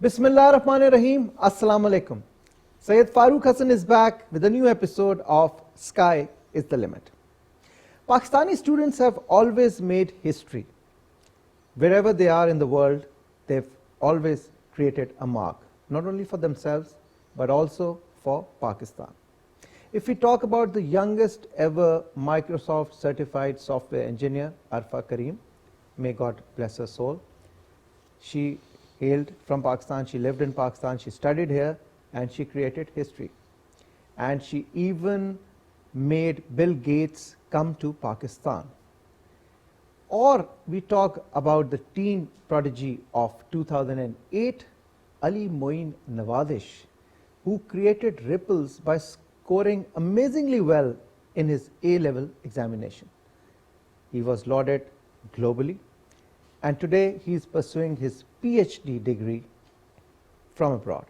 Bismillah ar-Rahman ar-Rahim. Assalamu alaikum. Sayyid FAROOQ Hasan is back with a new episode of Sky is the Limit. Pakistani students have always made history. Wherever they are in the world, they've always created a mark, not only for themselves, but also for Pakistan. If we talk about the youngest ever Microsoft certified software engineer, Arfa Kareem, may God bless her soul. She hailed from Pakistan, she lived in Pakistan, she studied here, and she created history. And she even made Bill Gates come to Pakistan. Or we talk about the teen prodigy of 2008, Ali Moeen Nawazish, who created ripples by scoring amazingly well in his A-level examination. He was lauded globally, and today he is pursuing his PhD degree from abroad.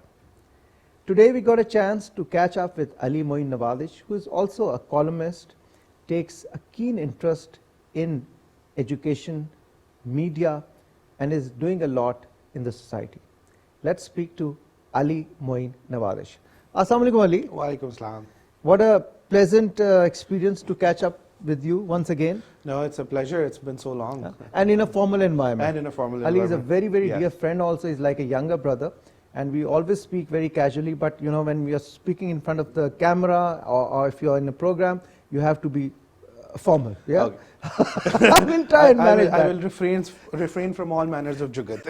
Today we got a chance to catch up with Ali Moeen Nawazish, who is also a columnist, takes a keen interest in education, media, and is doing a lot in the society. Let's speak to Ali Moeen Nawazish. Assalamu alaikum, Ali. Wa alaikum salam. What a pleasant experience to catch up with you once again. No, it's a pleasure. It's been so long. And in a formal environment. And in a formal Ali environment. is a very, very dear friend also. He's like a younger brother. And we always speak very casually, but you know, when we are speaking in front of the camera or if you're in a program, you have to be formal. Yeah? Okay. I will try and manage that. I will refrain from all manners of jugat.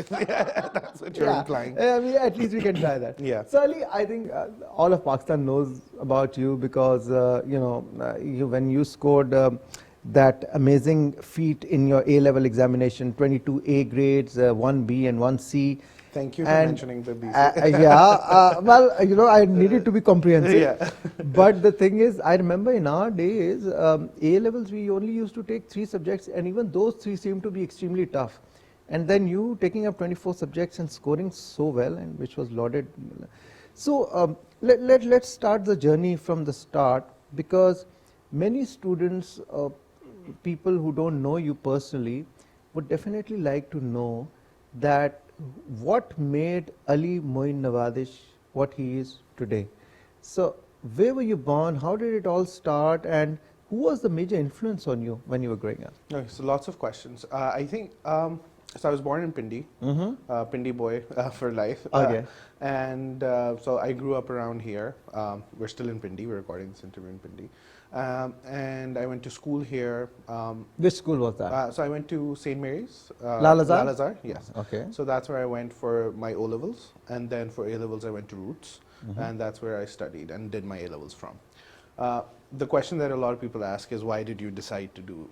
That's what you're implying. I mean, at least we can try that. Yeah. So Ali, I think all of Pakistan knows about you because when you scored that amazing feat in your A-level examination, 22 A grades, 1B and 1C. Thank you for mentioning the BC. Well, I needed to be comprehensive. Yeah. But the thing is, I remember in our days, A-levels we only used to take 3 subjects, and even those 3 seemed to be extremely tough. And then you taking up 24 subjects and scoring so well, and which was lauded. So let's start the journey from the start, because many students, people who don't know you personally, would definitely like to know that what made Ali Moeen Nawazish what he is today. So where were you born, how did it all start, and who was the major influence on you when you were growing up? Okay, so lots of questions. I think, so I was born in Pindi, Pindi boy for life. Okay. So I grew up around here. We're still in Pindi, we're recording this interview in Pindi. And I went to school here. Which school was that? So I went to St. Mary's. Lalazar? Lalazar, yes. Okay. So that's where I went for my O-levels, and then for A-levels I went to Roots, and that's where I studied and did my A-levels from. The question that a lot of people ask is, why did you decide to do,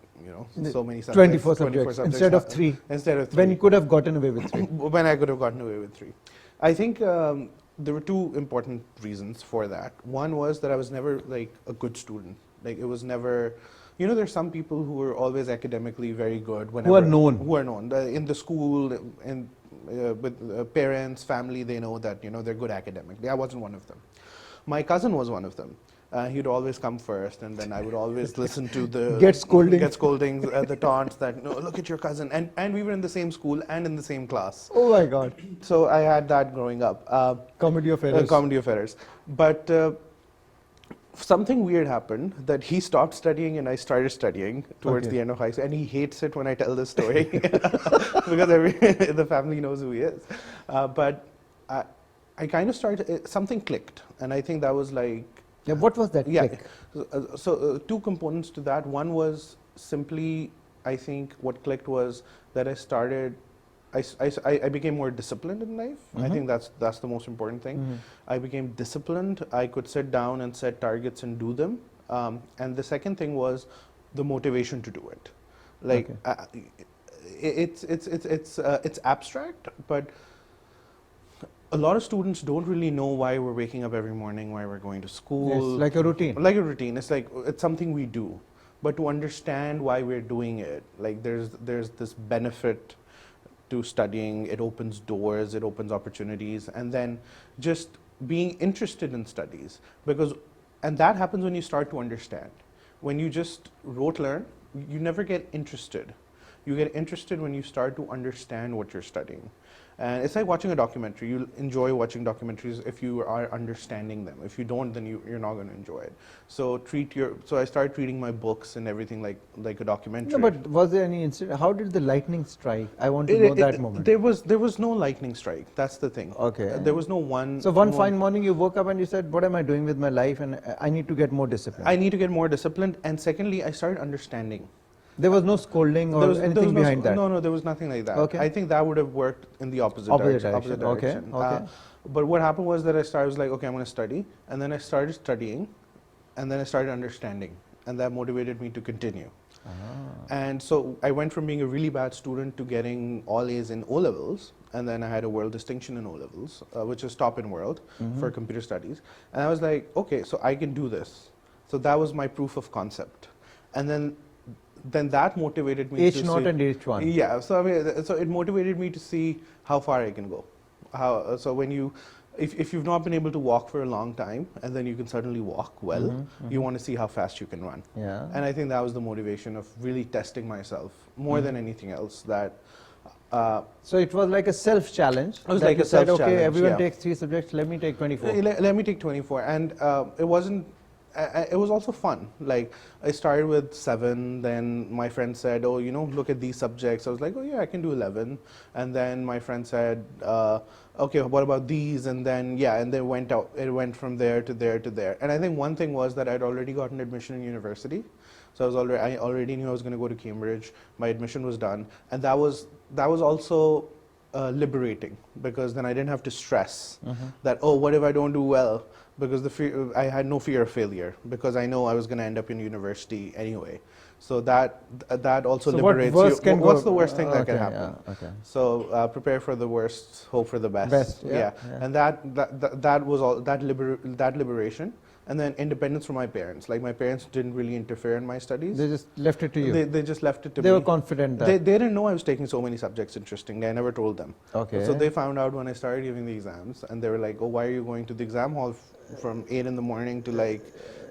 so many subjects? 24 subjects instead of 3. Instead of 3. When you could have gotten away with 3. When I could have gotten away with 3. I think there were 2 important reasons for that. One was that I was never like a good student. Like, it was never, there's some people who are always academically very good. Who are known. In the school, and with parents, family, they know that, they're good academically. I wasn't one of them. My cousin was one of them. He'd always come first, and then I would always listen to the Get scoldings, the taunts that, no, look at your cousin. And we were in the same school and in the same class. Oh my God. So I had that growing up. Comedy of errors. Comedy of errors. But something weird happened, that he stopped studying and I started studying towards the end of high school. And he hates it when I tell this story because the family knows who he is. But I kind of started, something clicked. And I think that was like... Yeah, what was that click? So 2 components to that. One was simply, I think what clicked was that I became more disciplined in life. I think that's the most important thing. I became disciplined. I could sit down and set targets and do them. And the second thing was the motivation to do it. Like, it's abstract, but a lot of students don't really know why we're waking up every morning, why we're going to school. Yes, like a routine. Like a routine. It's like, it's something we do. But to understand why we're doing it, like there's this benefit to studying. It opens doors, it opens opportunities, and then just being interested in studies. And that happens when you start to understand. When you just rote learn, you never get interested. You get interested when you start to understand what you're studying. And it's like watching a documentary. You'll enjoy watching documentaries if you are understanding them. If you don't, then you're not going to enjoy it. So I started treating my books and everything like a documentary. No, but was there any incident? How did the lightning strike? I want to know that moment. There was no lightning strike. That's the thing. Okay. There was no one. So one fine morning you woke up and you said, what am I doing with my life, and I need to get more disciplined. I need to get more disciplined. And secondly, I started understanding. There was no scolding or anything behind that? No, there was nothing like that. Okay. I think that would have worked in the opposite direction. Okay. But what happened was that I was like, okay, I'm going to study. And then I started studying. And then I started understanding. And that motivated me to continue. And so I went from being a really bad student to getting all A's in O-levels. And then I had a world distinction in O-levels, which is top in world for computer studies. And I was like, okay, so I can do this. So that was my proof of concept. And then that motivated me to H0 see, and H1. Yeah, so I mean, so it motivated me to see how far I can go. So when if you've not been able to walk for a long time and then you can suddenly walk well, you want to see how fast you can run. Yeah. And I think that was the motivation of really testing myself more than anything else. So it was like a self-challenge. It was like a said, self-challenge. okay, everyone yeah. takes 3 subjects, let me take 24. Let me take 24. And it wasn't. It was also fun. Like I started with 7, then my friend said, oh, look at these subjects. I was like, oh yeah, I can do 11. And then my friend said, okay, what about these? And then, and they went out. It went from there to there to there. And I think one thing was that I'd already gotten admission in university. So I already knew I was going to go to Cambridge. My admission was done. And that was also liberating, because then I didn't have to stress that, oh, what if I don't do well? Because I had no fear of failure, because I know I was going to end up in university anyway. So that also liberates you. What's the worst thing that can happen? Yeah, okay. So prepare for the worst, hope for the best. Yeah. And that was all that liberation. And then independence from my parents. Like my parents didn't really interfere in my studies. They just left it to you. They just left it to me. They were confident that they didn't know I was taking so many subjects interestingly. I never told them. Okay. So they found out when I started giving the exams, and they were like, "Oh, why are you going to the exam hall from 8 in the morning to like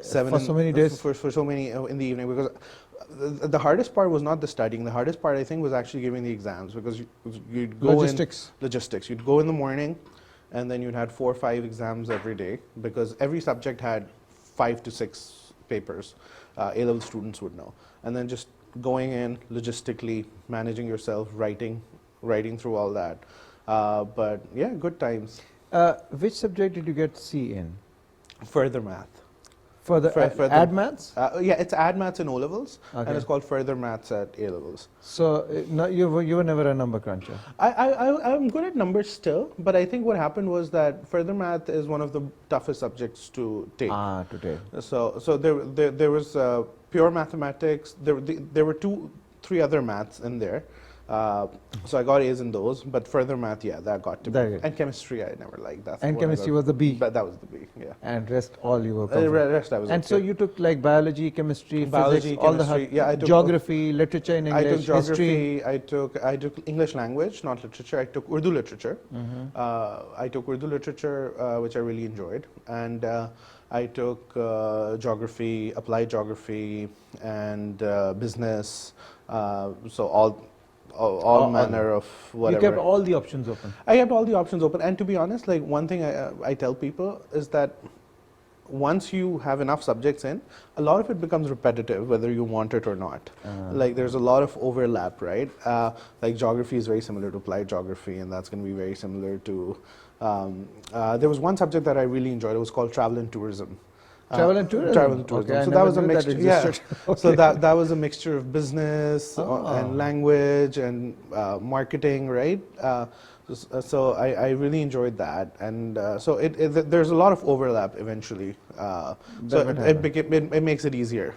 7 for so many days? For so many in the evening?" Because the hardest part was not the studying. The hardest part, I think, was actually giving the exams, because you'd go logistics. You'd go in the morning, and then you'd have 4 or 5 exams every day, because every subject had 5 to 6 papers. A-level students would know. And then just going in, logistically, managing yourself, writing through all that. But yeah, good times. Which subject did you get C in? Further math. Further add maths? Yeah, it's add maths in O-levels, Okay. and it's called further maths at A-levels. So no, you were never a number cruncher. I'm good at numbers still, but I think what happened was that further math is one of the toughest subjects to take. To take. So there was pure mathematics. There were 2-3 other maths in there. So I got A's in those, but further math, that got to me. And chemistry, I never liked that. And chemistry was the B. But that was the B, yeah. And rest all you were rest I was And okay. so you took like biology, chemistry, physics, all chemistry, the I took geography, literature in English, I took geography, history. I took English language, not literature. I took Urdu literature. I took Urdu literature, which I really enjoyed. And I took geography, applied geography, and business. So all manner of whatever. You kept all the options open. I kept all the options open, and to be honest, like one thing I tell people is that once you have enough subjects in, a lot of it becomes repetitive, whether you want it or not. Like there's a lot of overlap, right? Like geography is very similar to applied geography, and that's going to be very similar to. There was one subject that I really enjoyed. It was called travel and tourism. Travel and tourism. Travel and tourism. Okay, so that was a mixture. Okay. So that was a mixture of business and language and marketing, right? So I really enjoyed that, and so there's a lot of overlap eventually. So it makes it easier.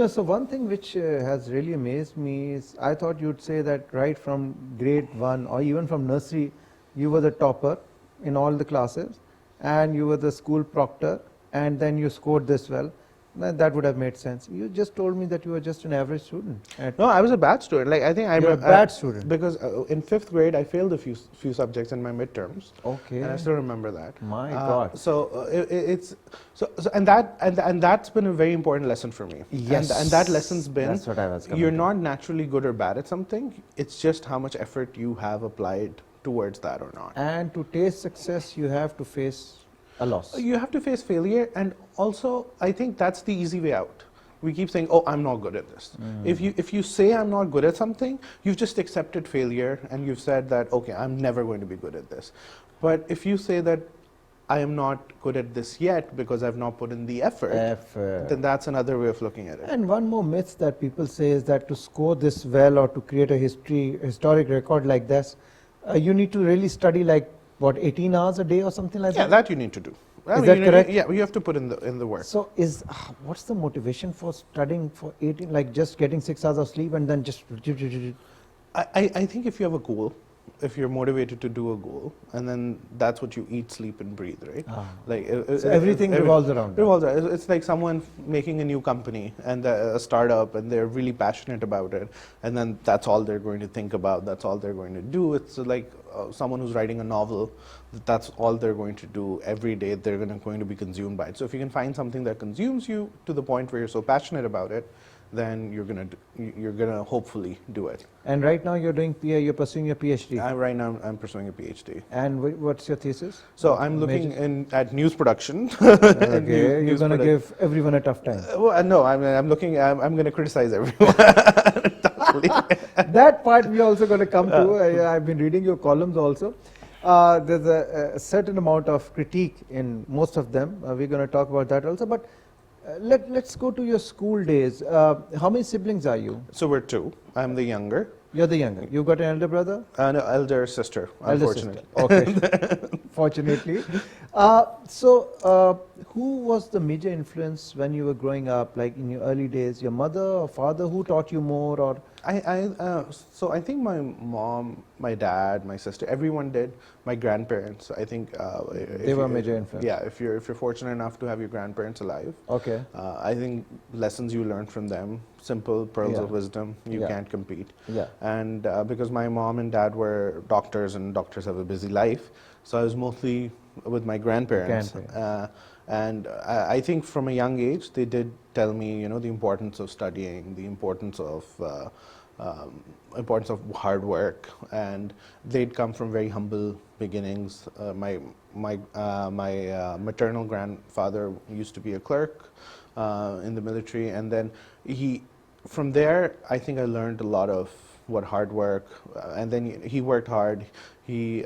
So one thing which has really amazed me is I thought you'd say that right from grade 1 or even from nursery, you were the topper in all the classes, and you were the school proctor, and then you scored this well. That would have made sense. You just told me that you were just an average student. No, I was a bad student. Like I think You're a bad student. because in 5th grade I failed a few subjects in my midterms. Okay. And I still remember that. My God. So that's been a very important lesson for me. Yes. And that lesson's been That's what I was coming you're to. not naturally good or bad at something. It's just how much effort you have applied towards that or not. And to taste success, you have to face a loss. You have to face failure, and also I think that's the easy way out. We keep saying, "Oh, I'm not good at this." If you say I'm not good at something, you've just accepted failure and you've said that, "Okay, I'm never going to be good at this." But if you say that I am not good at this yet because I've not put in the effort, then that's another way of looking at it. And one more myth that people say is that to score this well or to create a historic record like this, you need to really study like what, 18 hours a day or something like Yeah, that? that you need to do. Is that correct? Yeah, you have to put in the work. So what's the motivation for studying for 18, like just getting 6 hours of sleep and then just... I think if you have a goal, if you're motivated to do a goal, and then that's what you eat, sleep, and breathe, right? Like so everything revolves around that. It's like someone making a new company and a startup, and they're really passionate about it, and then that's all they're going to think about. That's all they're going to do. It's like someone who's writing a novel. That's all they're going to do every day. They're going to be consumed by it. So if you can find something that consumes you to the point where you're so passionate about it, then you're gonna hopefully do it. And right now you're pursuing your PhD. Right now I'm pursuing a PhD. And what's your thesis? So I'm looking at news production. Okay, you're gonna give everyone a tough time. No, I'm gonna criticize everyone. That part we also going to come to. I've been reading your columns also. There's a certain amount of critique in most of them. We're going to talk about that also. But let's go to your school days. How many siblings are you? So we're two. I'm the younger. You're the younger. You got an elder brother? No, elder sister, unfortunately. Okay. Fortunately. Who was the major influence when you were growing up, like in your early days? Your mother or father? Who taught you more? Or So I think my mom, my dad, my sister, everyone did. My grandparents, I think they were major influence. Yeah, if you're fortunate enough to have your grandparents alive, okay, I think lessons you learn from them, simple pearls of wisdom, you can't compete. Yeah. And because my mom and dad were doctors, and doctors have a busy life, so I was mostly with my grandparents. And I think from a young age, they did tell me, the importance of studying, the importance of hard work, and they'd come from very humble beginnings. My maternal grandfather used to be a clerk in the military, and then from there, I think I learned a lot of what hard work, and then he worked hard. He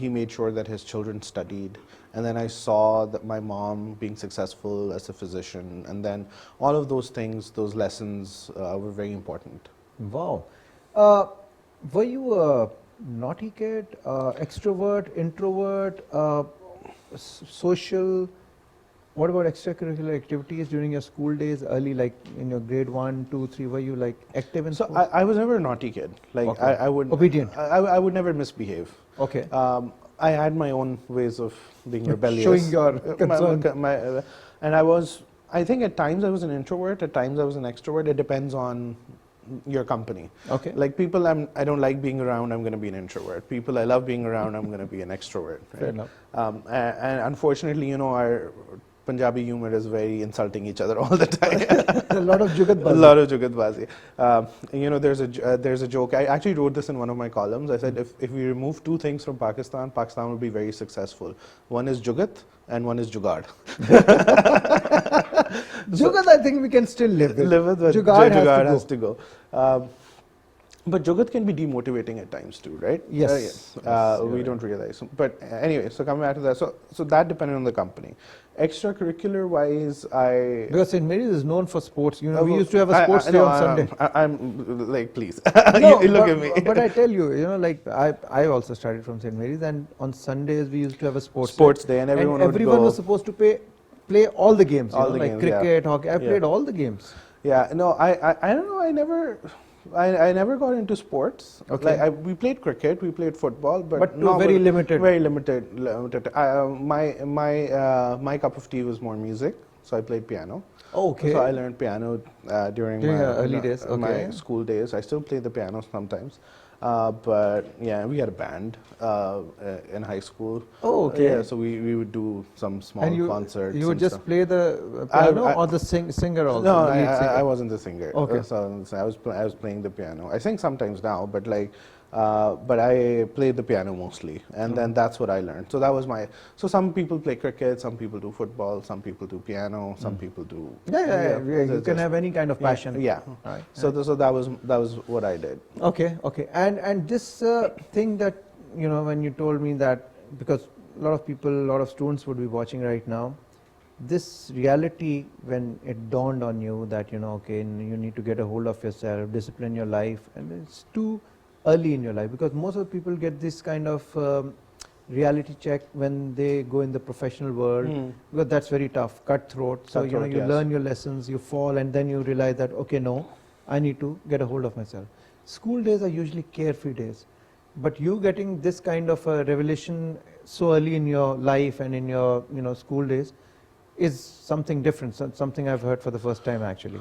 made sure that his children studied, and then I saw that my mom being successful as a physician, and then all of those things, those lessons were very important. Wow. Were you a naughty kid, extrovert, introvert, social? What about extracurricular activities during your school days, early, like in your grade 1, 2, 3? Were you like active in sports? I was never a naughty kid. Like okay. I would obedient. I would never misbehave. Okay. I had my own ways of being rebellious. Showing your concern. And I think at times I was an introvert, at times I was an extrovert. It depends on your company. Okay. Like people I don't like being around, I'm going to be an introvert. People I love being around, I'm going to be an extrovert. Right? Fair enough. And unfortunately, our Punjabi humor is very insulting each other all the time. A lot of jugatbazi. A lot of jugatbazi. There's a joke. I actually wrote this in one of my columns. I said if we remove two things from Pakistan, Pakistan will be very successful. One is jugat and one is jugad. Jugat, I think we can still live with. But Jugad has to go. But jugat can be demotivating at times too, right? Yes. We don't realize. But anyway, so coming back to that, so that depended on the company. Extracurricular wise, because St. Mary's is known for sports. We used to have a sports day on Sunday. I'm like, please, no, look at me. But I tell you, like I also started from St. Mary's, and on Sundays we used to have a sports day, and everyone was supposed to play all the games. All the like games, cricket, hockey. I played all the games. Yeah, no, I don't know. I never got into sports. Okay. Like we played cricket, we played football, but very limited. Very limited. My cup of tea was more music. so I played piano. Okay. So I learned piano during my your early days. my Okay. school days. I still play the piano sometimes, but yeah, we had a band in high school. Oh, okay. Yeah, so we would do some small And concerts. you would and just stuff. play the piano or the singer also? No, the lead singer? I wasn't the singer. Okay. So I was playing the piano. I sing sometimes now, but but I played the piano mostly, and then that's what I learned. So that was my. So some people play cricket, some people do football, some people do piano, some people do. Yeah. You can have any kind of passion. Yeah. Right. So that was what I did. Okay. And this thing that, when you told me that, because a lot of people, a lot of students would be watching right now, this reality, when it dawned on you that, okay, you need to get a hold of yourself, discipline your life, and it's too early in your life, because most of the people get this kind of reality check when they go in the professional world, because that's very tough, cutthroat. So, you Yes. learn your lessons, you fall, and then you realize that, okay, no, I need to get a hold of myself. School days are usually carefree days, but you getting this kind of a revelation so early in your life and in your, school days is something different, something I've heard for the first time actually.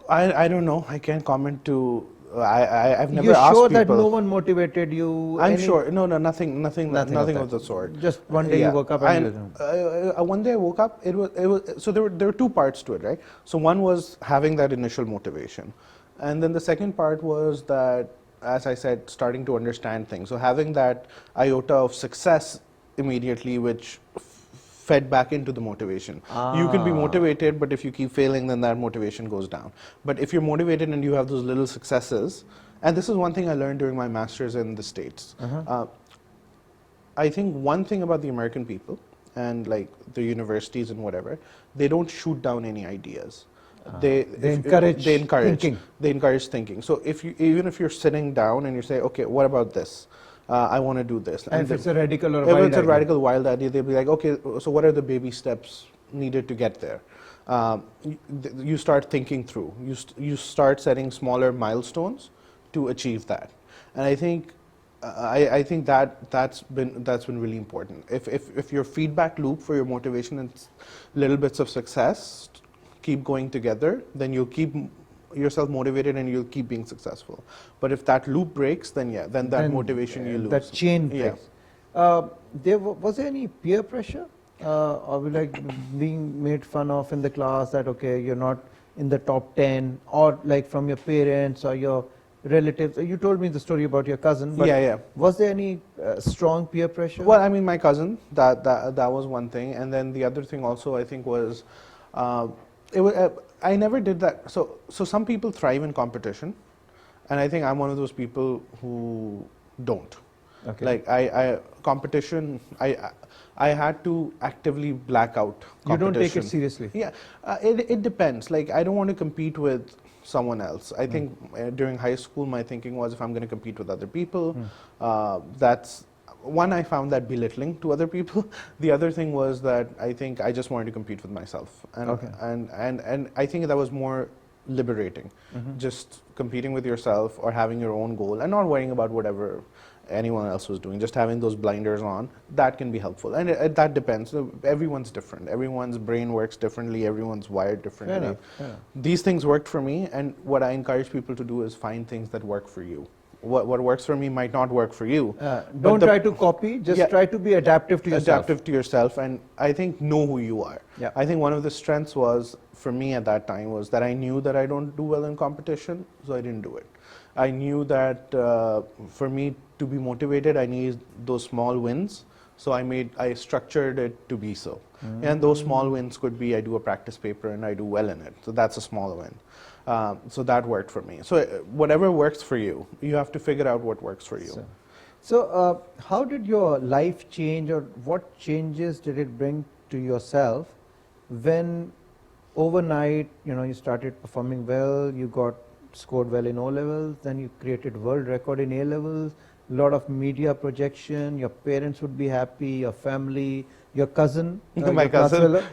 I don't know. I can't comment to. I've never You're asked sure people. that no one motivated you? I'm sure. No, nothing of the sort. Just one day you woke up and one day I woke up. It was so there were two parts to it, right? So one was having that initial motivation, and then the second part was that, as I said, starting to understand things. So having that iota of success immediately, which fed back into the motivation. You can be motivated, but if you keep failing, then that motivation goes down. But if you're motivated and you have those little successes, and this is one thing I learned during my master's in the States. I think one thing about the American people and like the universities and whatever, they don't shoot down any ideas. They encourage thinking. They encourage thinking. So even if you're sitting down and you say, okay, what about this? I want to do this. And if it's a radical or if wild it's a idea. radical wild idea, they'll be like, okay, so what are the baby steps needed to get there? You start thinking through. You start setting smaller milestones to achieve that. And I think that's been really important. If your feedback loop for your motivation and little bits of success keep going together, then you'll keep yourself motivated and you'll keep being successful. But if that loop breaks, then that motivation you lose. That chain breaks. Was there any peer pressure, or like being made fun of in the class that, okay, you're not in the top 10, or like from your parents or your relatives? You told me the story about your cousin, but was there any strong peer pressure? Well, I mean, my cousin, that was one thing, and then the other thing also I think was, it was. I never did that. So some people thrive in competition, and I think I'm one of those people who don't. Okay. Like competition, I had to actively black out competition. You don't take it seriously? Yeah, it depends. Like I don't want to compete with someone else. I think during high school, my thinking was if I'm going to compete with other people, that's one, I found that belittling to other people. The other thing was that I think I just wanted to compete with myself, and I think that was more liberating, just competing with yourself or having your own goal and not worrying about whatever anyone else was doing, just having those blinders on. That can be helpful, and that depends. Everyone's different, everyone's brain works differently, everyone's wired differently. These things worked for me, and what I encourage people to do is find things that work for you. What works for me might not work for you. Don't try to copy, just try to be adaptive to yourself. Adaptive to yourself, and I think know who you are. I think one of the strengths was, for me at that time, was that I knew that I don't do well in competition, so I didn't do it. I knew that for me to be motivated, I need those small wins, so I structured it to be so. And those small wins could be, I do a practice paper and I do well in it, so that's a small win. So that worked for me. So whatever works for you, you have to figure out what works for you. So how did your life change, or what changes did it bring to yourself when overnight, you started performing well, you scored well in O-levels, then you created world record in A-levels, a lot of media projection, your parents would be happy, your family, your cousin, my cousin.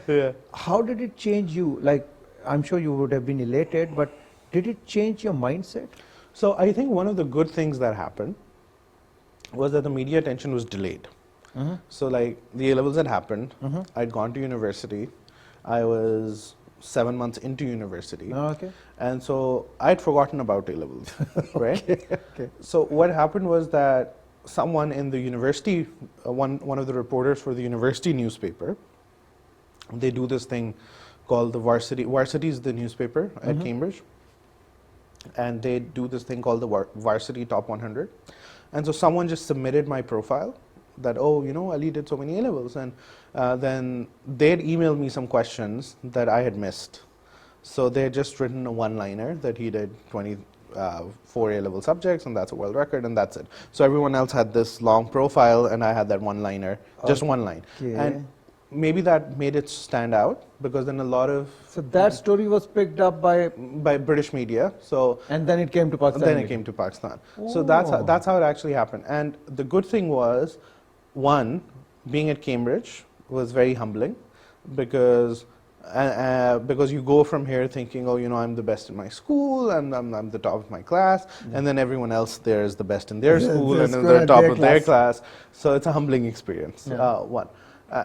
How did it change you? Like, I'm sure you would have been elated, but did it change your mindset? So I think one of the good things that happened was that the media attention was delayed. So like the A-levels had happened, I'd gone to university, I was 7 months into university. Oh, okay. And so I'd forgotten about A-levels, right? Okay. So what happened was that someone in the university, one of the reporters for the university newspaper, they do this thing called the Varsity. Varsity is the newspaper at Cambridge. And they do this thing called the Varsity Top 100. And so someone just submitted my profile that, oh, you know, Ali did so many A-levels. And then they'd emailed me some questions that I had missed. So they had just written a one-liner that he did 24 A-level subjects, and that's a world record, and that's it. So everyone else had this long profile, and I had that one-liner, just one line. Okay. And maybe that made it stand out, because then a lot of... So that story was picked up by British media. So and then it came to Pakistan. then it came to Pakistan. So that's how it actually happened. And the good thing was, one, being at Cambridge was very humbling, because you go from here thinking, oh, you know, I'm the best in my school, and I'm the top of my class, and then everyone else there is the best in their school, and then they're top of their class. So it's a humbling experience, one.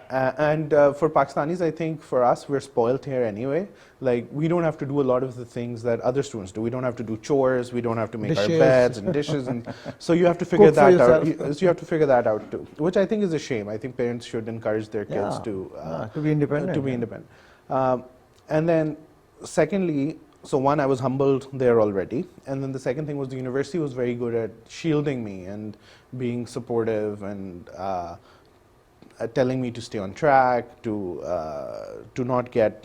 And for Pakistanis, I think for us, we're spoiled here anyway. Like, we don't have to do a lot of the things that other students do. We don't have to do chores. We don't have to make our beds and dishes. And so you have to figure that out. So you have to figure that out too, which I think is a shame. I think parents should encourage their kids to be independent. To be independent. And then secondly, so one, I was humbled there already. And then the second thing was the university was very good at shielding me and being supportive and telling me to stay on track, to not get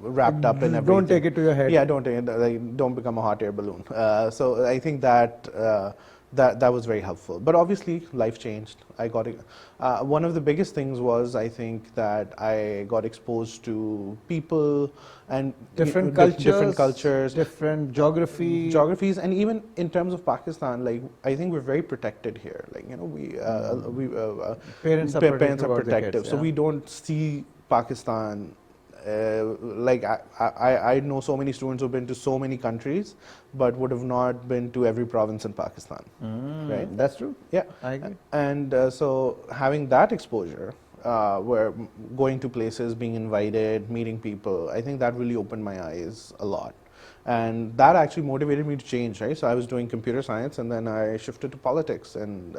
wrapped up in everything. Don't take it to your head. Yeah, don't take it, like, don't become a hot air balloon. So I think that that was very helpful. But obviously, life changed. I got one of the biggest things was, I think, that I got exposed to people and different cultures, different geographies, and even in terms of Pakistan, like, I think we're very protected here. Like, you know, parents are protective, kids, so we don't see Pakistan. Like, I know so many students who've been to so many countries, but would have not been to every province in Pakistan. Right? That's true. Yeah, I agree. And so having that exposure, where going to places, being invited, meeting people, I think that really opened my eyes a lot. And that actually motivated me to change, right? So I was doing computer science, and then I shifted to politics and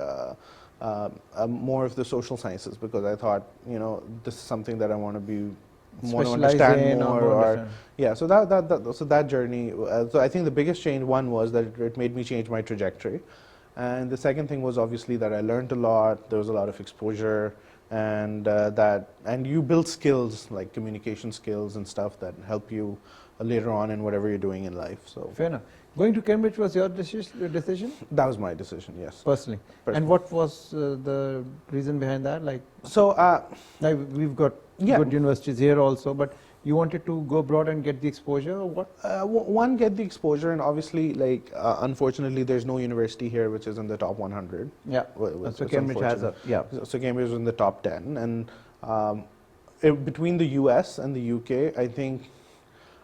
more of the social sciences, because I thought, you know, this is something that I want to understand more. Or yeah, so that journey. So I think the biggest change, one, was that it made me change my trajectory. And the second thing was obviously that I learned a lot. There was a lot of exposure, and and you build skills like communication skills and stuff that help you later on in whatever you're doing in life. So fair enough. Going to Cambridge was your decision? That was my decision, yes. Personally. And what was the reason behind that? Like, so like, we've got good universities here also, but you wanted to go abroad and get the exposure, or what? One, get the exposure, and obviously, like, unfortunately, there's no university here which is in the top 100. Yeah. So Cambridge has So Cambridge is in the top 10, and between the US and the UK, I think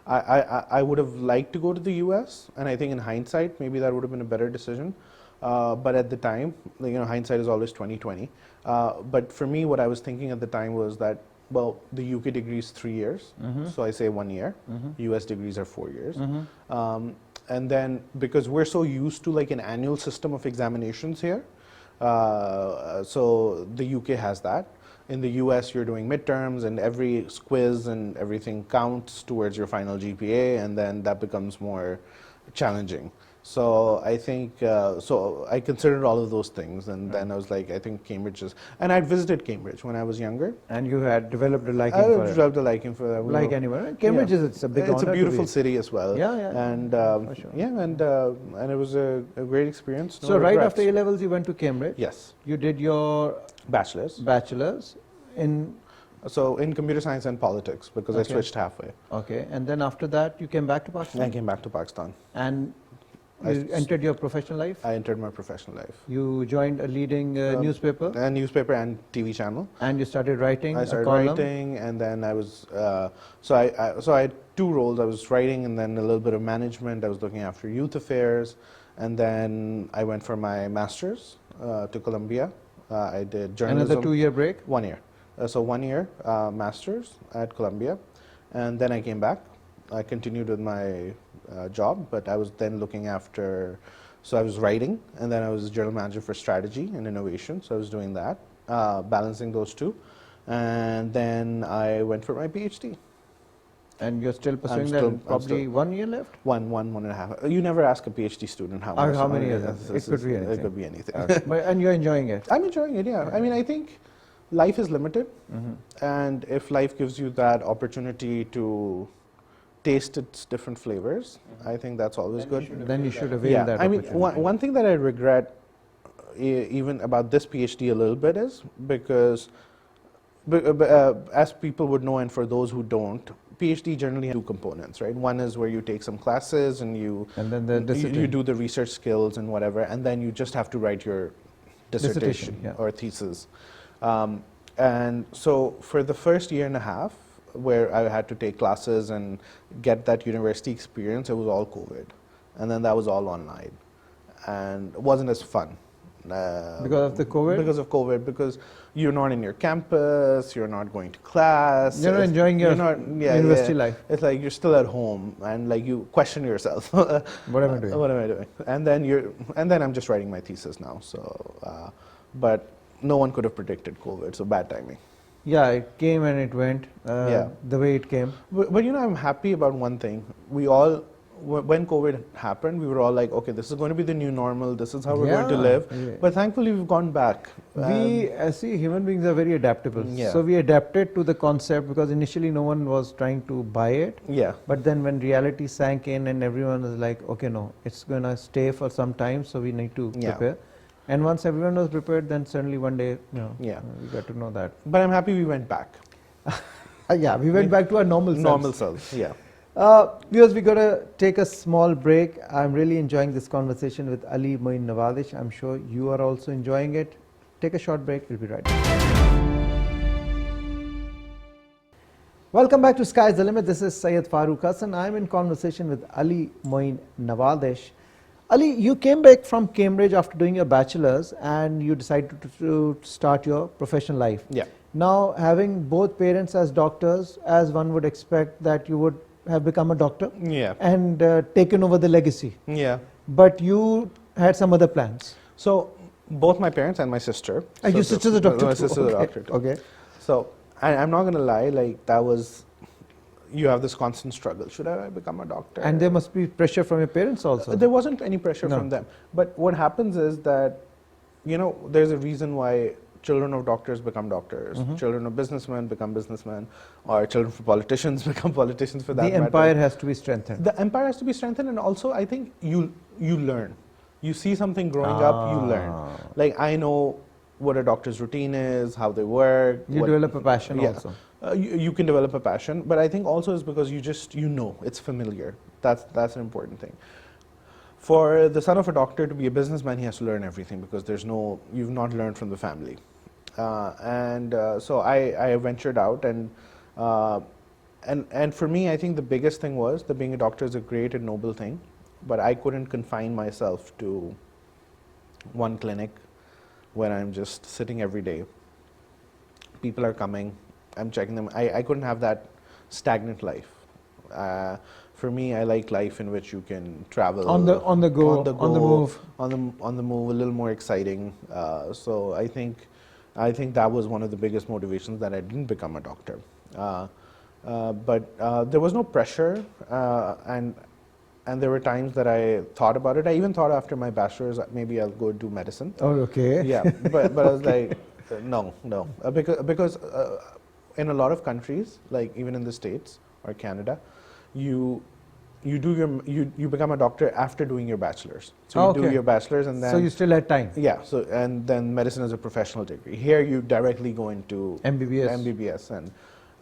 I would have liked to go to the US, and I think in hindsight, maybe that would have been a better decision. But at the time, you know, hindsight is always 20/20. But for me, what I was thinking at the time was that, well, the UK degree is 3 years, so I say 1 year. US degrees are 4 years. And then, because we're so used to like an annual system of examinations here, so the UK has that. In the US, you're doing midterms, and every quiz and everything counts towards your final GPA, and then that becomes more challenging. So I think, so I considered all of those things, and then I was like, I think Cambridge is, and I'd visited Cambridge when I was younger. And you had developed a liking for it. I developed a liking for that. Like anywhere. Cambridge is a big honor. It's a beautiful city as well. And for sure. and it was a great experience. So right after A-levels, you went to Cambridge. Yes. You did your bachelor's in. So in computer science and politics, because I switched halfway. Okay, and then after that, you came back to Pakistan. I came back to Pakistan. And you entered your professional life? I entered my professional life. You joined a leading newspaper? A newspaper and TV channel. And you started writing? I started writing, and then I was, so I had two roles. I was writing and then a little bit of management. I was looking after youth affairs. And then I went for my master's to Columbia. I did journalism. Another 2-year break? 1 year. So 1 year master's at Columbia, and then I came back. I continued with my job, but I was then looking after, so I was writing, and then I was general manager for strategy and innovation, so I was doing that, balancing those two, and then I went for my PhD. And you're still pursuing still- that, probably still- 1 year left? One and a half. You never ask a PhD student how much. How many years? It It could be anything. It could be anything. And you're enjoying it? I'm enjoying it, yeah. I mean, I think life is limited, and if life gives you that opportunity to taste its different flavors, I think that's always good. Then you should avail Yeah, that I mean, opportunity. one thing that I regret even about this PhD a little bit is because, as people would know, and for those who don't, PhD generally has two components, right? One is where you take some classes and And then the you dissertation. do the research skills and whatever, and then you just have to write your dissertation yeah. or thesis. And so for the first year and a half, where I had to take classes and get that university experience, it was all COVID. And then that was all online. And it wasn't as fun. Because of the COVID? Because of COVID, because you're not in your campus, you're not going to class. You're not enjoying your university life. It's like you're still at home and like you question yourself. What am I doing? What am I doing? And then I'm just writing my thesis now. So, but no one could have predicted COVID, so bad timing. Yeah, it came and it went the way it came. But you know, I'm happy about one thing. We all, when COVID happened, we were all like, okay, this is going to be the new normal. This is how we're going to live. Yeah. But thankfully, we've gone back. We, see, human beings are very adaptable. Yeah. So we adapted to the concept because initially no one was trying to buy it. Yeah. But then when reality sank in and everyone was like, okay, no, it's going to stay for some time, so we need to prepare. And once everyone was prepared, then suddenly one day, we got to know that. But I'm happy we went back. Yeah, we went back to our normal selves. Normal selves, yeah. Viewers, we got to take a small break. I'm really enjoying this conversation with Ali Moeen Nawazish. I'm sure you are also enjoying it. Take a short break. We'll be right back. Welcome back to Sky's the Limit. This is Syed FAROOQ Hasan. I'm in conversation with Ali Moeen Nawazish. Ali, you came back from Cambridge after doing your bachelor's and you decided to start your professional life. Yeah. Now, having both parents as doctors, as one would expect that you would have become a doctor and taken over the legacy. Yeah. But you had some other plans. So, both my parents and my sister. And your sister's a doctor My too. sister's a doctor too. Okay. So, I'm not going to lie, like that was, you have this constant struggle. Should I become a doctor? And there must be pressure from your parents also. There wasn't any pressure from them. But what happens is that, you know, there's a reason why children of doctors become doctors, children of businessmen become businessmen, or children of politicians become politicians for that matter. The empire has to be strengthened. The empire has to be strengthened, and also I think you learn. You see something growing up, you learn. Like I know what a doctor's routine is, how they work. You develop a passion also. You can develop a passion, but I think also it's because you know, it's familiar. That's an important thing. For the son of a doctor to be a businessman, he has to learn everything because you've not learned from the family. So I ventured out and for me, I think the biggest thing was that being a doctor is a great and noble thing, but I couldn't confine myself to one clinic where I'm just sitting every day. People are coming, I'm checking them. I couldn't have that stagnant life. For me, I like life in which you can travel on the go, on the move, a little more exciting. So I think that was one of the biggest motivations that I didn't become a doctor. But there was no pressure, and there were times that I thought about it. I even thought after my bachelor's maybe I'll go do medicine. Oh, okay. Yeah, but I was like, no, because in a lot of countries, like even in the States or Canada, you become a doctor after doing your bachelor's. So you do your bachelor's and then. So you still had time. Yeah. So and then medicine is a professional degree. Here you directly go into MBBS and.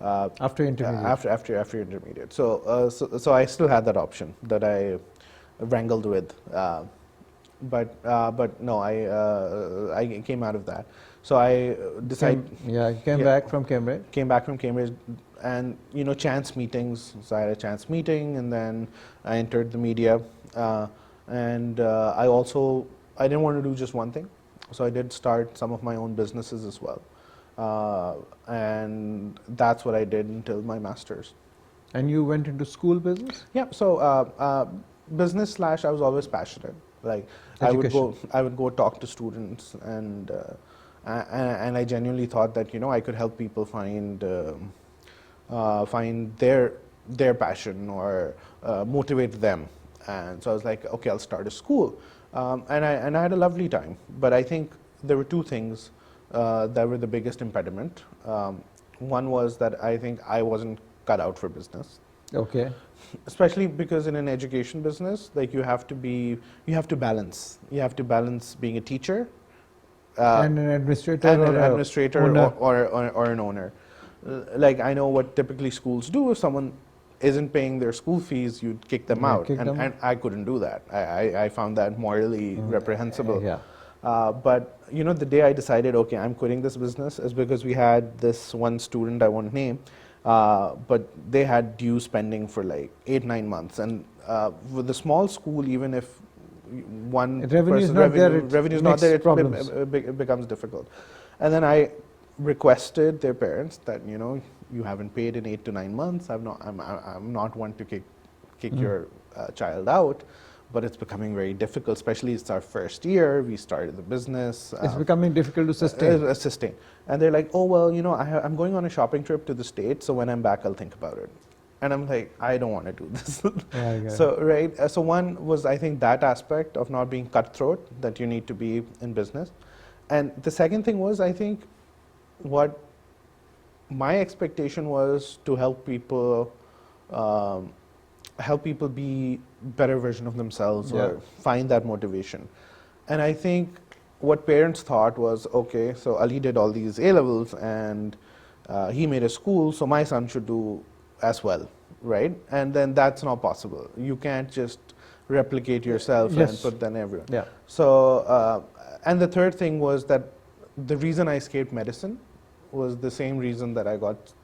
After intermediate. After intermediate. So I still had that option that I wrangled with, but no, I came out of that. So I decided. You came back from Cambridge. Came back from Cambridge, and chance meetings. So I had a chance meeting, and then I entered the media, and I didn't want to do just one thing, so I did start some of my own businesses as well. and that's what I did until my master's. And you went into school business? Yeah, so business slash I was always passionate. Like Education. I would go talk to students, and I genuinely thought that I could help people find their passion or motivate them. And so I was like, okay, I'll start a school, and I had a lovely time. But I think there were two things that were the biggest impediment. One was that I think I wasn't cut out for business. Okay. Especially because in an education business, like you have to balance. You have to balance being a teacher, And an administrator and or an a administrator owner. or an owner. Like I know what typically schools do. If someone isn't paying their school fees, you'd kick them out, and I couldn't do that. I found that morally reprehensible. Yeah. But the day I decided, okay, I'm quitting this business, is because we had this one student I won't name, but they had due spending for like 8-9 months, and with a small school, even if one Revenue is person's not there, revenue is it not there, makes problems. it becomes difficult. And then I requested their parents that you haven't paid in 8 to 9 months. I'm not one to kick your child out, but it's becoming very difficult, especially it's our first year. We started the business. It's becoming difficult to sustain. And they're like, oh, well, I'm going on a shopping trip to the States, so when I'm back, I'll think about it. And I'm like, I don't want to do this. So, right. So one was, I think, that aspect of not being cutthroat, that you need to be in business. And the second thing was, I think, what my expectation was to help people be better version of themselves, or find that motivation. And I think what parents thought was, okay, so Ali did all these A-levels and he made a school, so my son should do as well, right? And then that's not possible. You can't just replicate yourself and put then everyone. Yeah. So, and the third thing was that the reason I escaped medicine was the same reason that I got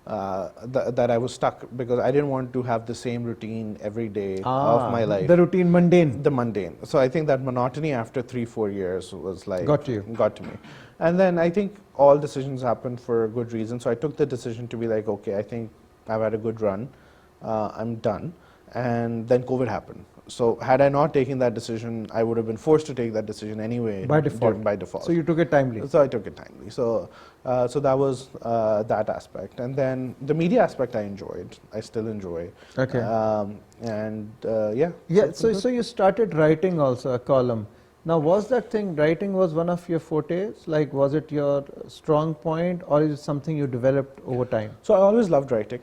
that I was stuck, because I didn't want to have the same routine every day of my life. The routine, mundane. The mundane. So I think that monotony after 3-4 years was like got to me. And then I think all decisions happen for a good reason. So I took the decision to be like, okay, I think I've had a good run. I'm done. And then COVID happened. So had I not taken that decision, I would have been forced to take that decision anyway. By default. So you took it timely. So I took it timely. So that was that aspect. And then the media aspect I enjoyed. I still enjoy. Okay. Yeah. So you started writing also, a column. Now, was that thing, writing was one of your fortes? Like, was it your strong point, or is it something you developed over time? So I always loved writing.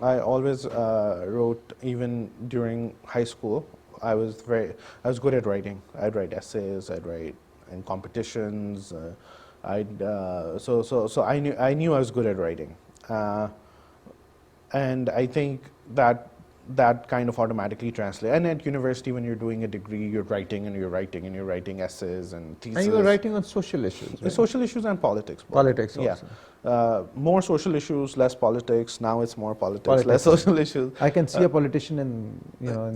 I always wrote, even during high school. I was good at writing. I'd write essays. I'd write in competitions. So I knew I was good at writing, and I think that kind of automatically translates. And at university, when you're doing a degree, you're writing and you're writing essays and theses. And you were writing on social issues, right? Social issues and politics. Politics also. Yeah. More social issues, less politics. Now it's more politics. Less social issues. I can see a politician in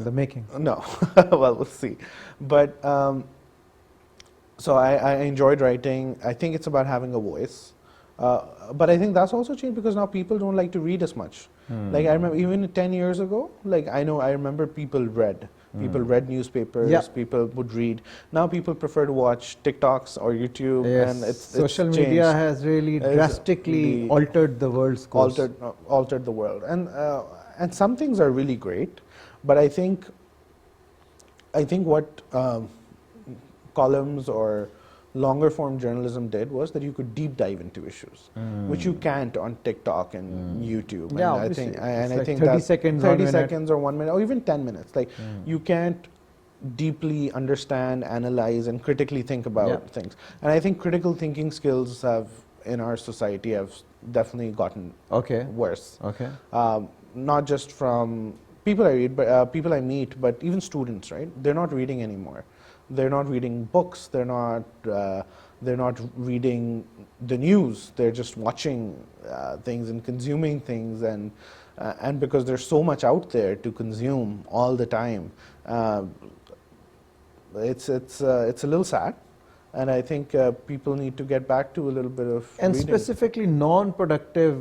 the making. No. Well, we'll see. But so I enjoyed writing. I think it's about having a voice. But I think that's also changed, because now people don't like to read as much. Like I remember even 10 years ago, like I remember people read. People read newspapers, people would read. Now people prefer to watch TikToks or YouTube, and it's social media has really drastically altered the world's course. Altered the world. And some things are really great, but I think what columns or longer form journalism did was that you could deep dive into issues, which you can't on TikTok and YouTube. Yeah, and obviously. I think 30 seconds, 30 seconds or 1 minute, or even 10 minutes. Like you can't deeply understand, analyze, and critically think about things. And I think critical thinking skills in our society have definitely gotten worse. Okay. Not just from people I read, but people I meet, but even students. Right? They're not reading anymore. They're not reading books. They're not reading the news. They're just watching things and consuming things, and because there's so much out there to consume all the time, it's a little sad. And I think people need to get back to a little bit of And reading. specifically non-productive,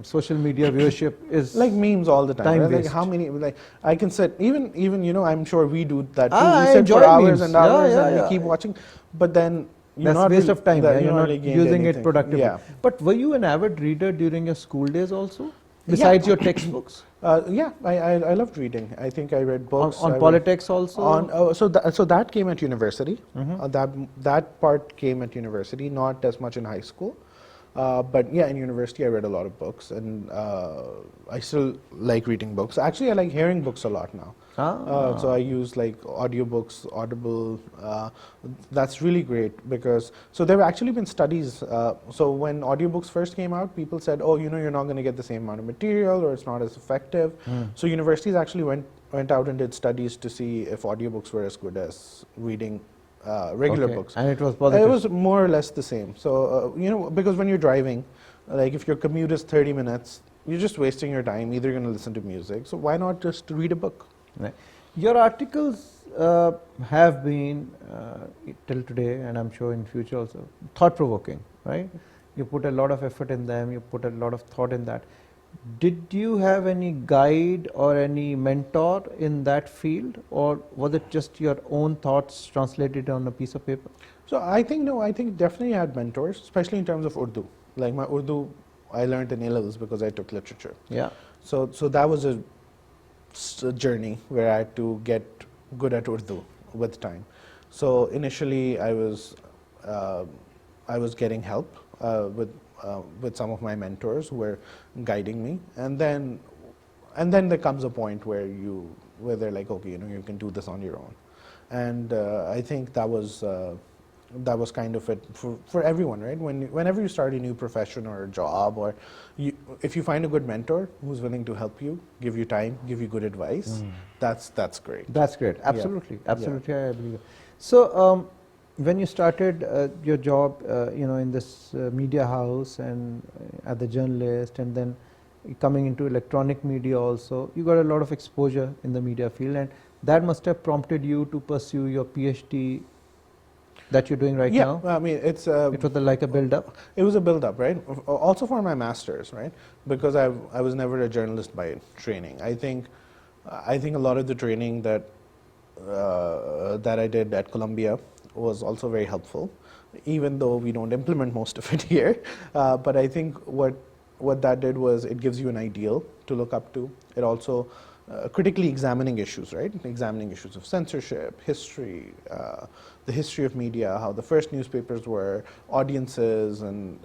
social media viewership is Like memes all the time. time Right? Like waste. how many? Like I can sit even I'm sure we do that too. I We sit enjoy for hours memes. and hours Yeah, and yeah, we keep yeah. watching, but then you're That's not waste really, of time. that You're not really gained using it anything. productively. Yeah. But were you an avid reader during your school days also? Yeah. Besides your textbooks? Yeah, I loved reading. I think I read books. On I read- politics also? So that came at university. Mhm. That part came at university, not as much in high school. But yeah, in university I read a lot of books, and I still like reading books. Actually, I like hearing books a lot now. So I use like audiobooks, Audible. That's really great because there have actually been studies. So when audiobooks first came out, people said, "Oh, you're not going to get the same amount of material, or it's not as effective." So universities actually went out and did studies to see if audiobooks were as good as reading regular Okay. books. And it was positive. It was more or less the same. So because when you're driving, like if your commute is 30 minutes, you're just wasting your time. Either you're going to listen to music, so why not just read a book? Right. Your articles have been till today, and I'm sure in future also, thought-provoking, right? You put a lot of effort in them, you put a lot of thought in that. Did you have any guide or any mentor in that field, or was it just your own thoughts translated on a piece of paper? So I think no, I think definitely I had mentors, especially in terms of Urdu. Like my Urdu, I learned in A-levels because I took literature. Yeah. So that was a journey where I had to get good at Urdu with time. So initially I was getting help with some of my mentors who were guiding me, and then there comes a point where they're like, okay, you can do this on your own, and I think that was kind of it for everyone, right? Whenever you start a new profession or a job, or if you find a good mentor who's willing to help you, give you time, give you good advice, that's great. That's great. Yeah. Absolutely. Absolutely, I believe. So, when you started your job, in this media house and as a journalist, and then coming into electronic media also, you got a lot of exposure in the media field, and that must have prompted you to pursue your PhD that you're doing right now. Yeah, I mean It was like a build-up. It was a build-up, right? Also for my master's, right? Because I was never a journalist by training. I think a lot of the training that I did at Columbia was also very helpful, even though we don't implement most of it here. But I think what that did was it gives you an ideal to look up to. It also critically examining issues, right? Examining issues of censorship, history, the history of media, how the first newspapers were, audiences, and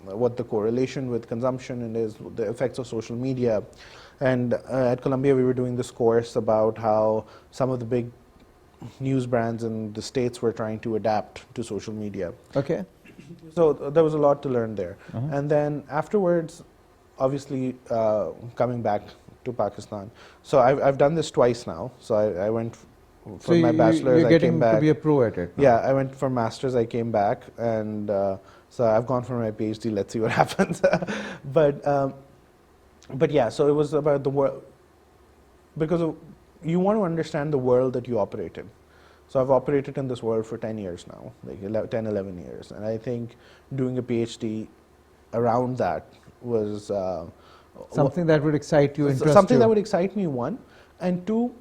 what the correlation with consumption is, the effects of social media. And at Columbia, we were doing this course about how some of the big news brands in the States were trying to adapt to social media. Okay. So there was a lot to learn there. And then afterwards, obviously, coming back to Pakistan. So I've done this twice now. So I went for my bachelor's, you're I getting came back. to be a pro at it now. Yeah, I went for master's, I came back, and so I've gone for my PhD. Let's see what happens. But yeah, so it was about the world, because you want to understand the world that you operate in. So I've operated in this world for 10 years now, like 10, 11 years. And I think doing a PhD around that was something that would excite you, interest something you. that would excite me, one. And two,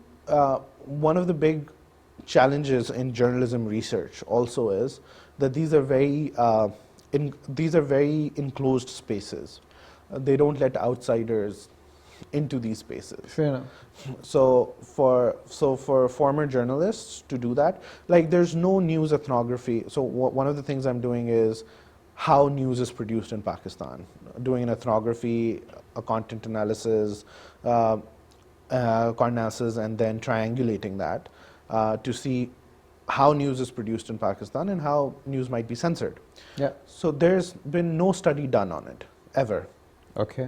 one of the big challenges in journalism research also is that these are very enclosed spaces. They don't let outsiders into these spaces. Fair enough. So for former journalists to do that, like there's no news ethnography. So one of the things I'm doing is how news is produced in Pakistan, doing an ethnography, a content analysis, and then triangulating that to see how news is produced in Pakistan and how news might be censored. Yeah. So there's been no study done on it, ever. Okay.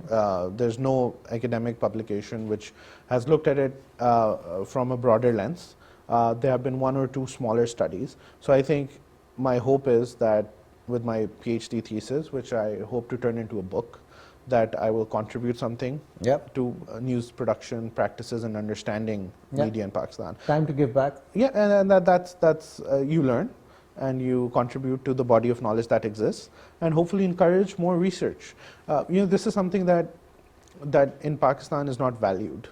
There's no academic publication which has looked at it from a broader lens. There have been one or two smaller studies. So I think my hope is that with my PhD thesis, which I hope to turn into a book, that I will contribute something to news production practices and understanding media in Pakistan. Time to give back. Yeah, and that's you learn. and you contribute to the body of knowledge that exists, and hopefully encourage more research. This is something that in Pakistan is not valued,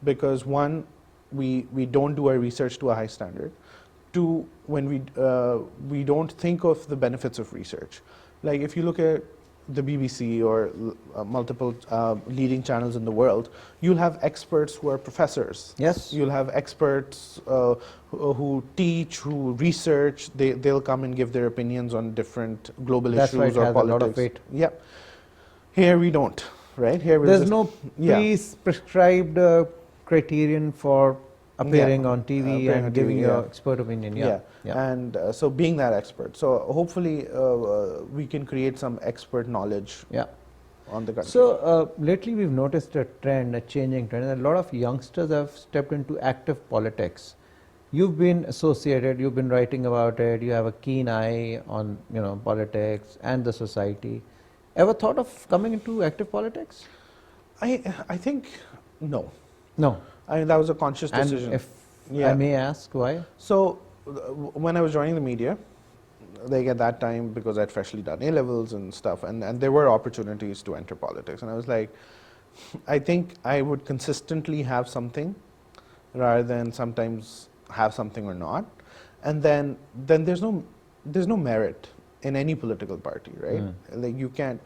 because one, we don't do our research to a high standard. Two, when we don't think of the benefits of research. Like if you look at the BBC or multiple leading channels in the world, you'll have experts who are professors. Yes. You'll have experts who teach, who research. They'll come and give their opinions on different global That's issues why it or has politics. a lot of weight. Yeah. Here we don't, right? Here we're There's just, no prescribed criterion for appearing on TV appearing and on giving TV, your yeah. expert opinion. Yeah. Yeah. And so being that expert. So hopefully we can create some expert knowledge Yeah. on the country. So lately we've noticed a trend, a changing trend, and a lot of youngsters have stepped into active politics. You've been associated, you've been writing about it, you have a keen eye on politics and the society. Ever thought of coming into active politics? I think no. No. I mean, that was a conscious And decision. if Yeah. I may ask, why? So when I was joining the media, like at that time, because I'd freshly done A-levels and stuff, and there were opportunities to enter politics, and I was like, I think I would consistently have something rather than sometimes have something or not. And then there's no merit in any political party, right? Like you can't,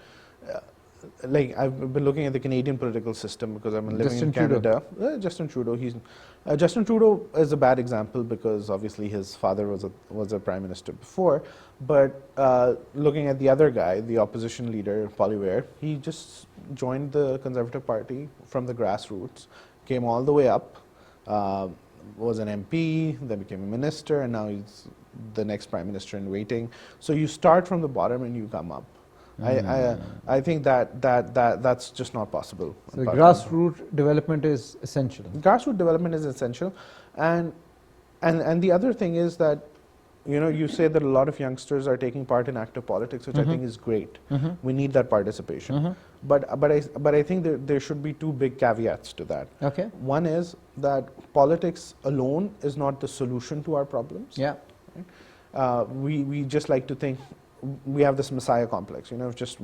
like I've been looking at the Canadian political system because I'm living in Canada. Justin Trudeau, Justin Trudeau is a bad example because obviously his father was a prime minister before. But looking at the other guy, the opposition leader, Poilievre, he just joined the Conservative Party from the grassroots, came all the way up, was an MP, then became a minister, and now he's the next prime minister in waiting. So you start from the bottom and you come up. I think that's just not possible. So grassroots development is essential. Grassroots development is essential, and the other thing is that you say that a lot of youngsters are taking part in active politics, which I think is great. We need that participation. But I think there should be two big caveats to that. Okay. One is that politics alone is not the solution to our problems. Yeah. Right? We just like to think we have this messiah complex. If just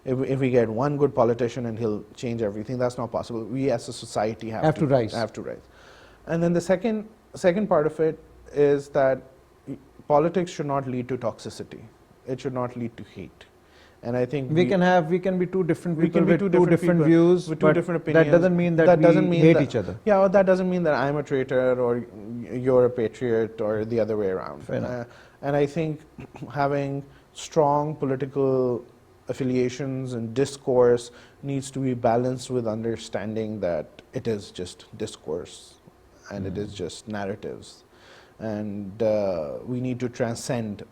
if we get one good politician and he'll change everything, that's not possible. We as a society have to rise. And then the second part of it is that politics should not lead to toxicity. It should not lead to hate. And I think we can be two different people with two different people, views, with two but different opinions. that doesn't mean that we hate each other. Yeah, or that doesn't mean that I'm a traitor or you're a patriot or the other way around. And I think having strong political affiliations and discourse needs to be balanced with understanding that it is just discourse and it is just narratives. And we need to transcend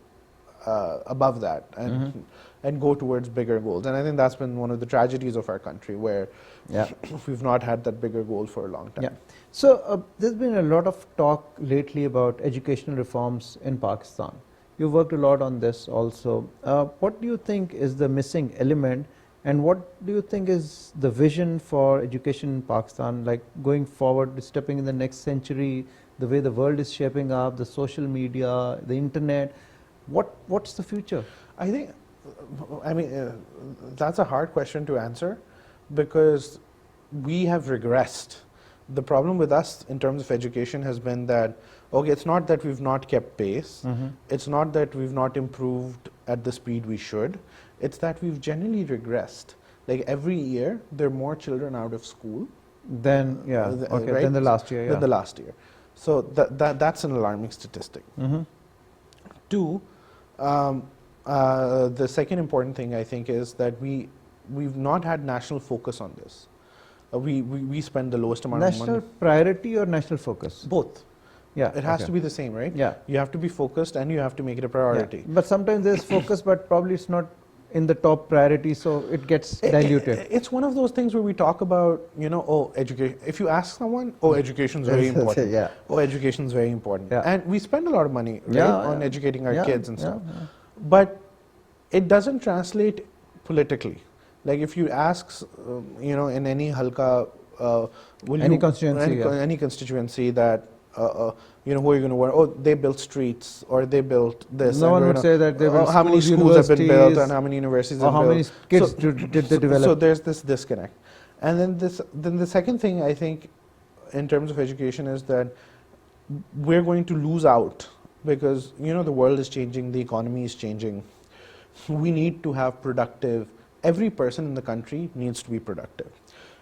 above that and go towards bigger goals. And I think that's been one of the tragedies of our country, where we've not had that bigger goal for a long time. Yeah. So there's been a lot of talk lately about educational reforms in Pakistan. You've worked a lot on this also. What do you think is the missing element, and what do you think is the vision for education in Pakistan, like going forward, stepping in the next century, the way the world is shaping up, the social media, the internet? What's the future? I think, that's a hard question to answer, because we have regressed. The problem with us in terms of education has been that, okay, it's not that we've not kept pace, it's not that we've not improved at the speed we should, it's that we've generally regressed. Like every year, there are more children out of school than the last year. Than the last year. So that's an alarming statistic. Two, the second important thing I think is that we've not had national focus on this. We spend the lowest amount of money. National priority or national focus? Both. Yeah. It has to be the same, right? Yeah. You have to be focused and you have to make it a priority. Yeah. But sometimes there's focus, but probably it's not in the top priority, so it gets diluted. It's one of those things where we talk about, education. If you ask someone, education is very important. Education is very important. Yeah. And we spend a lot of money on educating our kids and stuff. But it doesn't translate politically. Like if you ask, in any halka, any constituency that who are you going to work? Oh, they built streets, or they built this. No and one we're would say that they built how many schools, schools have been built, and universities, how many universities or have how been many built. kids did they develop? So there's this disconnect. And then the second thing I think in terms of education is that we're going to lose out because, the world is changing, the economy is changing. We need to have productive, every person in the country needs to be productive.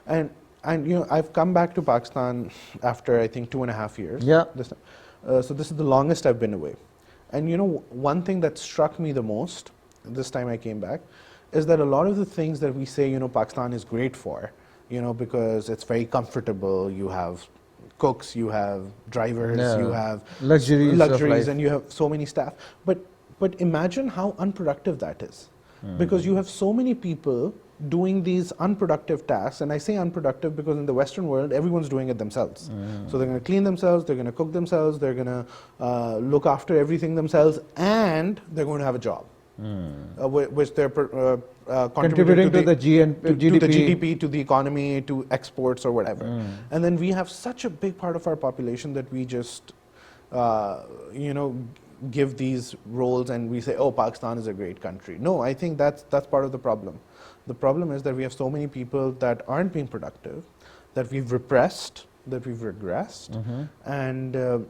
And I've come back to Pakistan after I think 2.5 years. Yeah. So this is the longest I've been away. And one thing that struck me the most this time I came back is that a lot of the things that we say, Pakistan is great for, because it's very comfortable. You have cooks, you have drivers, you have luxuries and you have so many staff. But imagine how unproductive that is. Because you have so many people doing these unproductive tasks, and I say unproductive because in the Western world, everyone's doing it themselves. So they're going to clean themselves, they're going to cook themselves, they're going to look after everything themselves, and they're going to have a job, which they're contributing to the GDP, to the economy, to exports or whatever. And then we have such a big part of our population that we just, give these roles and we say, oh, Pakistan is a great country. No, I think that's part of the problem. The problem is that we have so many people that aren't being productive, that we've repressed, that we've regressed, and the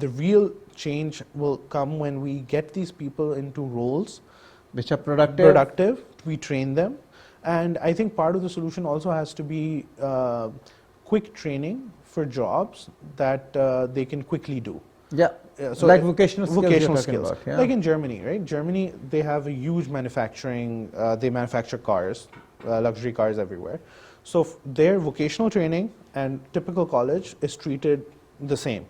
real change will come when we get these people into roles which are productive. We train them, and I think part of the solution also has to be quick training for jobs that they can quickly do. Yeah, so like vocational skills. About, yeah. Like in Germany, right? Germany, they have a huge manufacturing, they manufacture cars, luxury cars everywhere. So their vocational training and typical college is treated the same.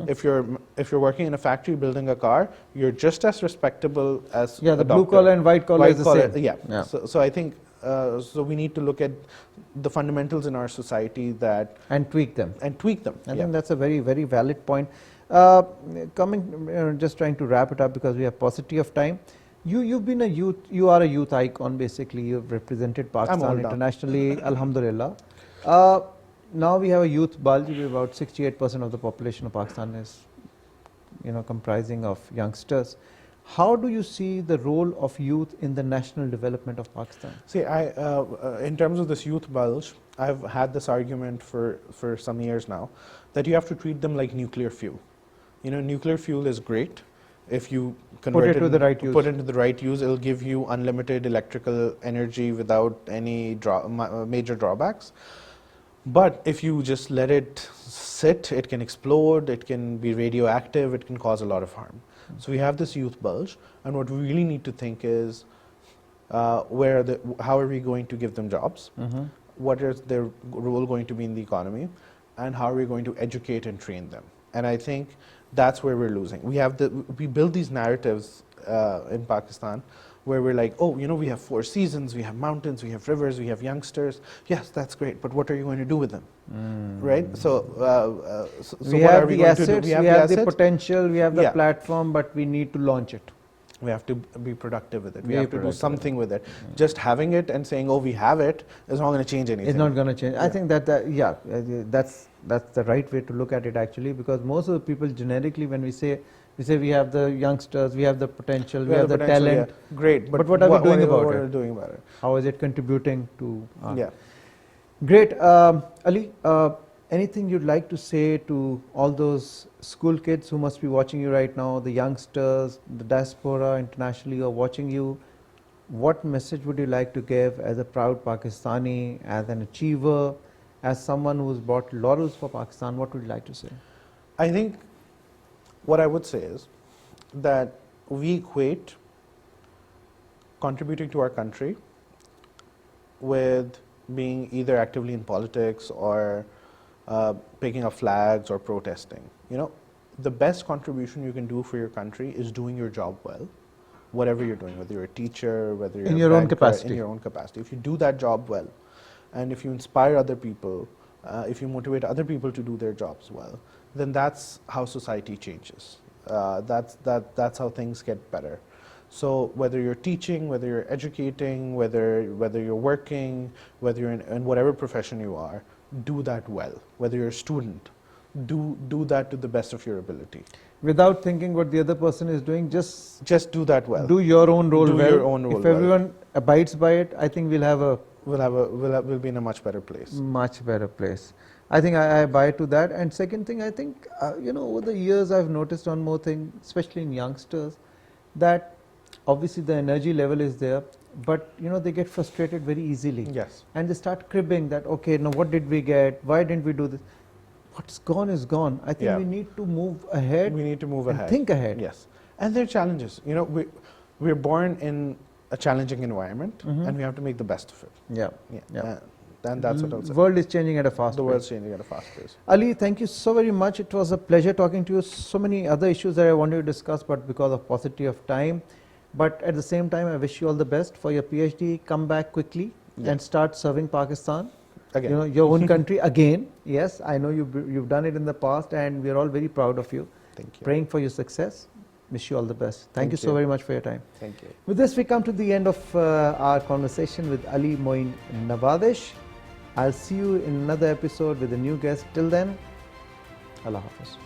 If you're working in a factory building a car, you're just as respectable as the doctor. Blue collar and white collar is the same. Yeah. So I think so we need to look at the fundamentals in our society and tweak them. I think that's a very, very valid point. Just trying to wrap it up because we have paucity of time. You've been a youth. You are a youth icon. Basically, you've represented Pakistan internationally. Alhamdulillah. Now we have a youth bulge. About 68% of the population of Pakistan is, comprising of youngsters. How do you see the role of youth in the national development of Pakistan? See, in terms of this youth bulge, I've had this argument for some years now that you have to treat them like nuclear fuel. Nuclear fuel is great if you convert it into the right use. It'll give you unlimited electrical energy without any major drawbacks. But if you just let it sit, it can explode, it can be radioactive, it can cause a lot of harm. So we have this youth bulge, and what we really need to think is how are we going to give them jobs? What is their role going to be in the economy? And how are we going to educate and train them? And I think that's where we're losing. We build these narratives in Pakistan where we're like, oh, we have 4 seasons, we have mountains, we have rivers, we have youngsters. Yes, that's great, but what are you going to do with them? Right? So we have the assets, we have the potential, we have the platform, but we need to launch it. We have to be productive with it. We have to do something with it. Just having it and saying, oh, we have it, is not going to change anything. It's not going to change. I think that's the right way to look at it actually, because most of the people generically, when we say we have the youngsters, we have the potential, we have the talent. Yeah. Great, but what are we doing about it? What are we doing about it? How is it contributing to? Yeah. Great, Ali. Anything you'd like to say to all those school kids who must be watching you right now, the youngsters, the diaspora internationally who are watching you? What message would you like to give as a proud Pakistani, as an achiever, as someone who's brought laurels for Pakistan? What would you like to say? I think what I would say is that we equate contributing to our country with being either actively in politics or picking up flags or protesting. The best contribution you can do for your country is doing your job well, whatever you're doing, whether you're a teacher, whether you're in your own capacity. In your own capacity. If you do that job well, and if you inspire other people, if you motivate other people to do their jobs well, then that's how society changes. That's how things get better. So whether you're teaching, whether you're educating, whether you're working, whether you're in whatever profession you are, do that well. Whether you're a student, do that to the best of your ability. Without thinking what the other person is doing, Just do that well. do your own role Do well. your own role if well. everyone abides by it, I think we'll have a We'll be in a much better place. much better place. I think I buy to that. And second thing, I think, over the years I've noticed one more thing, especially in youngsters, that obviously the energy level is there, but they get frustrated very easily. Yes. And they start cribbing that, okay, now what did we get? Why didn't we do this? What's gone is gone. I think Yeah. we need to move ahead. We need to move and ahead. think ahead. Yes. And there are challenges. We're born in a challenging environment, and we have to make the best of it. Yeah. Yeah. Yeah. And that's what I'll say. The world is changing at a fast The pace. world's changing at a fast pace. Ali, thank you so very much. It was a pleasure talking to you. So many other issues that I wanted to discuss, but because of paucity of time. But at the same time, I wish you all the best for your PhD. Come back quickly and start serving Pakistan. Again. Your own country again. Yes, I know you've done it in the past, and we're all very proud of you. Thank you. Praying for your success. Wish you all the best. Thank you so very much for your time. Thank you. With this, we come to the end of our conversation with Ali Moeen Nawazish. I'll see you in another episode with a new guest. Till then, Allah Hafiz.